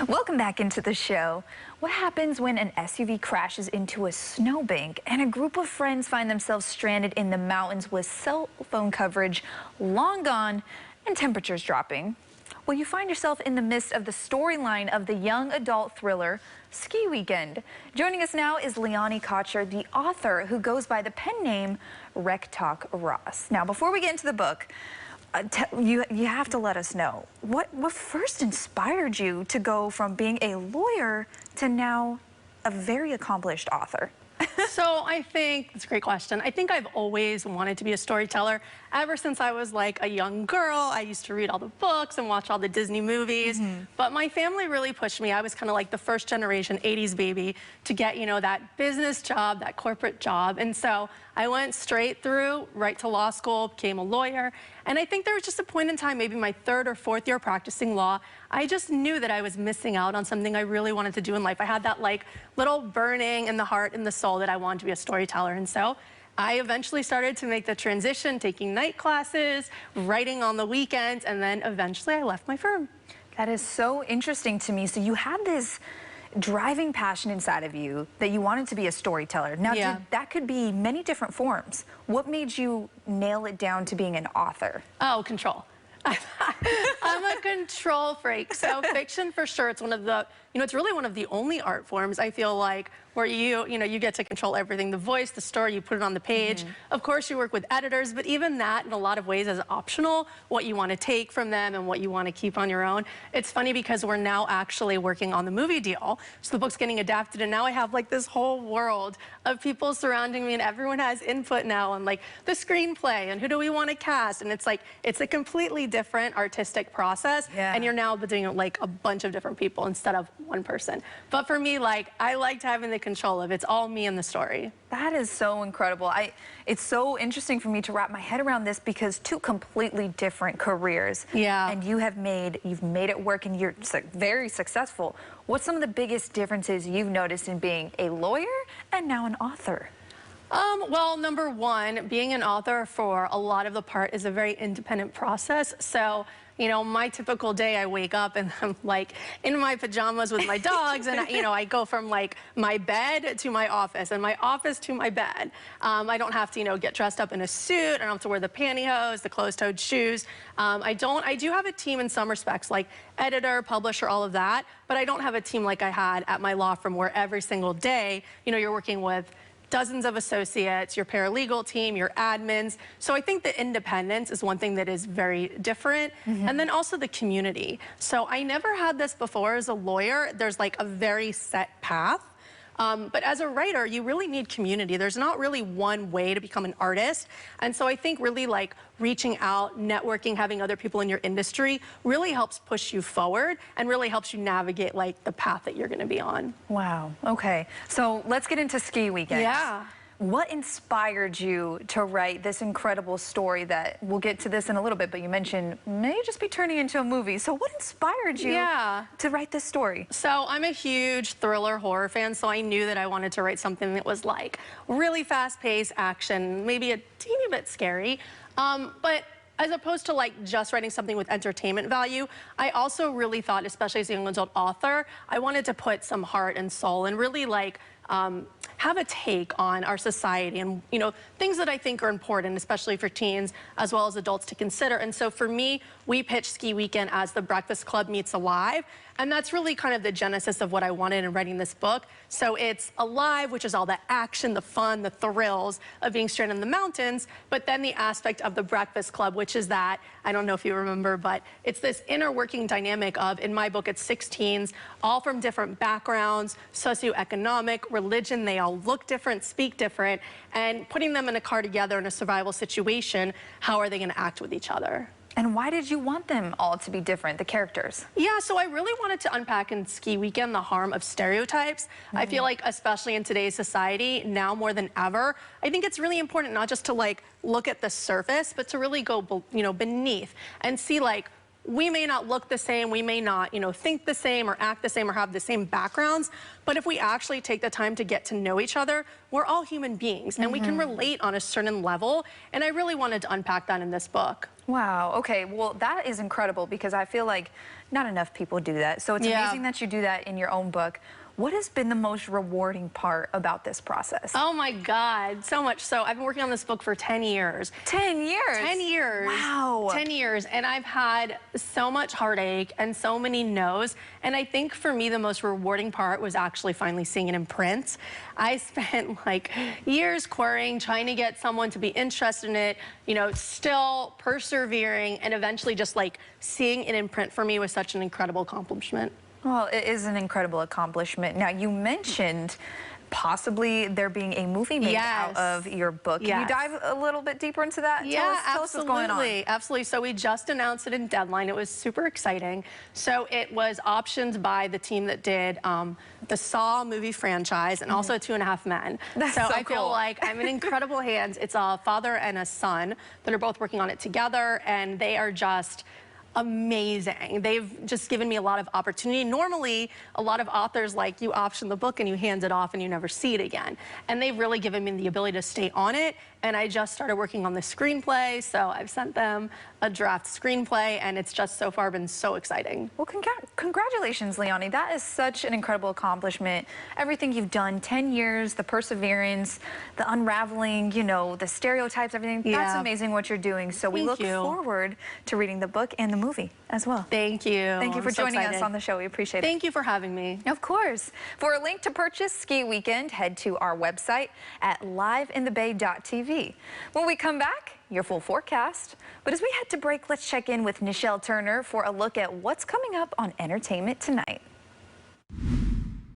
Welcome back into the show. What happens when an SUV crashes into a snowbank and a group of friends find themselves stranded in the mountains with cell phone coverage long gone and temperatures dropping? Well, you find yourself in the midst of the storyline of the young adult thriller Ski Weekend. Joining us now is Liani Kotcher, the author who goes by the pen name Rektok Ross. Now, before we get into the book, you have to let us know what first inspired you to go from being a lawyer to now a very accomplished author. So I think that's a great question. I think I've always wanted to be a storyteller. Ever since I was like a young girl, I used to read all the books and watch all the Disney movies. But my family really pushed me. I was kind of like the first generation 80s baby to get, you know, that business job, that corporate job. And so I went straight through, right to law school, became a lawyer. And I think there was just a point in time, maybe my third or fourth year practicing law, I just knew that I was missing out on something I really wanted to do in life. I had that like little burning in the heart and the soul that I wanted to be a storyteller. And so I eventually started to make the transition, taking night classes, writing on the weekends, and then eventually I left my firm. That is so interesting to me. So you had this driving passion inside of you that you wanted to be a storyteller. Now, that could be many different forms. What made you nail it down to being an author? Oh, control. I'm a control freak. So fiction, for sure, it's one of the, it's really one of the only art forms I feel like where you get to control everything. The voice, the story, you put it on the page. Of course, you work with editors, but even that in a lot of ways is optional, what you want to take from them and what you want to keep on your own. It's funny because we're now actually working on the movie deal. So the book's getting adapted, and now I have like this whole world of people surrounding me, and everyone has input now on like the screenplay and who do we want to cast. And it's like, it's a completely different artistic process. And you're now doing it like a bunch of different people instead of one person. But for me, like, I liked having the control of it's all me in the story. That is so incredible. It's so interesting for me to wrap my head around this because two completely different careers. And you've made it work, and you're very successful. What's some of the biggest differences you've noticed in being a lawyer and now an author? Well, number one, being an author for a lot of the part is a very independent process. So, my typical day, I wake up and I'm like in my pajamas with my dogs, and I go from like my bed to my office and my office to my bed. I don't have to, get dressed up in a suit. I don't have to wear the pantyhose, the closed-toed shoes. I do have a team in some respects, like editor, publisher, all of that, but I don't have a team like I had at my law firm where every single day, you're working with dozens of associates, your paralegal team, your admins. So I think the independence is one thing that is very different. And then also the community. So I never had this before as a lawyer. There's like a very set path. But as a writer, you really need community. There's not really one way to become an artist. And so I think really like reaching out, networking, having other people in your industry really helps push you forward and really helps you navigate like the path that you're going to be on. Wow. Okay. So let's get into Ski Weekend. What inspired you to write this incredible story that, we'll get to this in a little bit, but you mentioned may just be turning into a movie. So what inspired you to write this story? So I'm a huge thriller horror fan, so I knew that I wanted to write something that was like really fast-paced action, maybe a teeny bit scary. But as opposed to like just writing something with entertainment value, I also really thought, especially as a young adult author, I wanted to put some heart and soul and really like have a take on our society and, things that I think are important, especially for teens as well as adults to consider. And so for me, we pitched Ski Weekend as The Breakfast Club meets Alive. And that's really kind of the genesis of what I wanted in writing this book. So it's Alive, which is all the action, the fun, the thrills of being stranded in the mountains, but then the aspect of The Breakfast Club, which is that, I don't know if you remember, but it's this inner working dynamic of, in my book, it's 6 teens, all from different backgrounds, socioeconomic, religion, they all look different, speak different, and putting them in a car together in a survival situation, how are they going to act with each other? And why did you want them all to be different, the characters? Yeah, so I really wanted to unpack in Ski Weekend the harm of stereotypes. I feel like, especially in today's society, now more than ever, I think it's really important not just to like look at the surface, but to really go, beneath and see like we may not look the same, we may not, think the same or act the same or have the same backgrounds, but if we actually take the time to get to know each other, we're all human beings and we can relate on a certain level. And I really wanted to unpack that in this book. Wow. Okay. Well, that is incredible because I feel like not enough people do that. So it's amazing that you do that in your own book. What has been the most rewarding part about this process? Oh my God, so much. So I've been working on this book for 10 years. 10 years? 10 years. Wow. 10 years. And I've had so much heartache and so many no's. And I think for me, the most rewarding part was actually finally seeing it in print. I spent like years querying, trying to get someone to be interested in it, still persevering, and eventually just like seeing it in print for me was such an incredible accomplishment. Well, it is an incredible accomplishment. Now, you mentioned possibly there being a movie made out of your book. Can you dive a little bit deeper into that? Yeah, tell us what's going on. Absolutely. So we just announced it in Deadline. It was super exciting. So it was optioned by the team that did the Saw movie franchise and also 2.5 Men. So I feel like I'm in incredible hands. It's a father and a son that are both working on it together, and they are just amazing. They've just given me a lot of opportunity. Normally, a lot of authors, like, you option the book and you hand it off and you never see it again. And they've really given me the ability to stay on it. And I just started working on the screenplay, so I've sent them a draft screenplay, and it's just so far been so exciting. Well, congratulations, Liani. That is such an incredible accomplishment. Everything you've done, 10 years, the perseverance, the unraveling, the stereotypes, everything. That's amazing what you're doing. So we look forward to reading the book and the movie as well. Thank you. Thank you for joining us on the show. We appreciate it. Thank you for having me. Of course. For a link to purchase Ski Weekend, head to our website at liveinthebay.tv. When we come back, your full forecast. But as we head to break, let's check in with Nichelle Turner for a look at what's coming up on Entertainment Tonight.